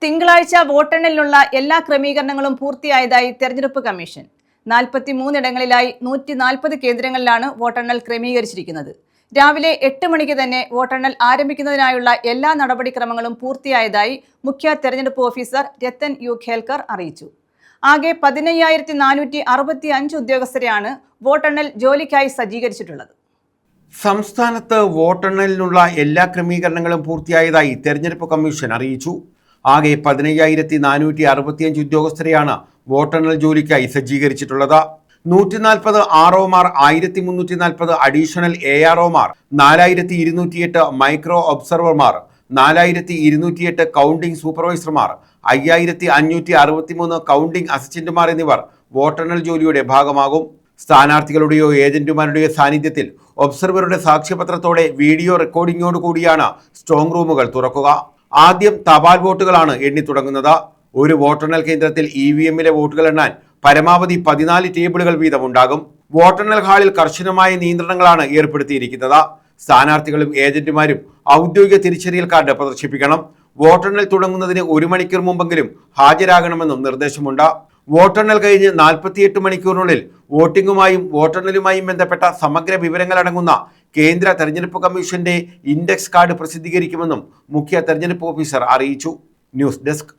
തിങ്കളാഴ്ച വോട്ടെണ്ണലിനുള്ള എല്ലാ ക്രമീകരണങ്ങളും പൂർത്തിയായതായി തെരഞ്ഞെടുപ്പ് കമ്മീഷൻ. 43 ഇടങ്ങളിലായി 140 കേന്ദ്രങ്ങളിലാണ് വോട്ടെണ്ണൽ ക്രമീകരിച്ചിരിക്കുന്നത്. രാവിലെ 8 മണിക്ക് തന്നെ വോട്ടെണ്ണൽ ആരംഭിക്കുന്നതിനായുള്ള എല്ലാ നടപടിക്രമങ്ങളും പൂർത്തിയായതായി മുഖ്യ തെരഞ്ഞെടുപ്പ് ഓഫീസർ രത്തൻ യു ഖേൽക്കർ അറിയിച്ചു. ആകെ 15,465 ഉദ്യോഗസ്ഥരെയാണ് വോട്ടെണ്ണൽ ജോലിക്കായി സജ്ജീകരിച്ചിട്ടുള്ളത്. സംസ്ഥാനത്ത് വോട്ടെണ്ണലിനുള്ള എല്ലാ ക്രമീകരണങ്ങളും പൂർത്തിയായതായി തെരഞ്ഞെടുപ്പ് കമ്മീഷൻ അറിയിച്ചു. ആകെ 15,465 ഉദ്യോഗസ്ഥരെയാണ് വോട്ടെണ്ണൽ ജോലിക്കായി സജ്ജീകരിച്ചിട്ടുള്ളത്. 140 ROമാർ, 1340 അഡീഷണൽ AROമാർ, 4208 മൈക്രോ ഒബ്സർവർമാർ, 4208 കൗണ്ടിംഗ് സൂപ്പർവൈസർമാർ, 5563 കൗണ്ടിംഗ് അസിസ്റ്റന്റുമാർ എന്നിവർ വോട്ടെണ്ണൽ ജോലിയുടെ ഭാഗമാകും. സ്ഥാനാർത്ഥികളുടെയോ ഏജന്റുമാരുടെയോ സാന്നിധ്യത്തിൽ ഒബ്സർവറുടെ സാക്ഷ്യപത്രത്തോടെ വീഡിയോ റെക്കോർഡിംഗോടുകൂടിയാണ് സ്ട്രോങ് റൂമുകൾ തുറക്കുക. ആദ്യം തപാൽ വോട്ടുകളാണ് എണ്ണി തുടങ്ങുന്നത്. ഒരു വോട്ടെണ്ണൽ കേന്ദ്രത്തിൽ EVMലെ വോട്ടുകൾ എണ്ണാൻ പരമാവധി 14 ടേബിളുകൾ വീതമുണ്ടാകും. വോട്ടെണ്ണൽ ഹാളിൽ കർശനമായ നിയന്ത്രണങ്ങളാണ് ഏർപ്പെടുത്തിയിരിക്കുന്നത്. സ്ഥാനാർത്ഥികളും ഏജന്റുമാരും ഔദ്യോഗിക തിരിച്ചറിയൽ കാർഡ് പ്രദർശിപ്പിക്കണം. വോട്ടെണ്ണൽ തുടങ്ങുന്നതിന് 1 മണിക്കൂർ മുമ്പെങ്കിലും ഹാജരാകണമെന്നും നിർദ്ദേശമുണ്ട്. വോട്ടെണ്ണൽ കഴിഞ്ഞ് 48 മണിക്കൂറിനുള്ളിൽ വോട്ടിംഗുമായും വോട്ടെണ്ണലുമായും ബന്ധപ്പെട്ട സമഗ്ര വിവരങ്ങളടങ്ങുന്ന കേന്ദ്ര തെരഞ്ഞെടുപ്പ് കമ്മീഷന്റെ ഇൻഡെക്സ് കാർഡ് പ്രസിദ്ധീകരിക്കുമെന്നും മുഖ്യ തെരഞ്ഞെടുപ്പ് ഓഫീസർ അറിയിച്ചു. News desk.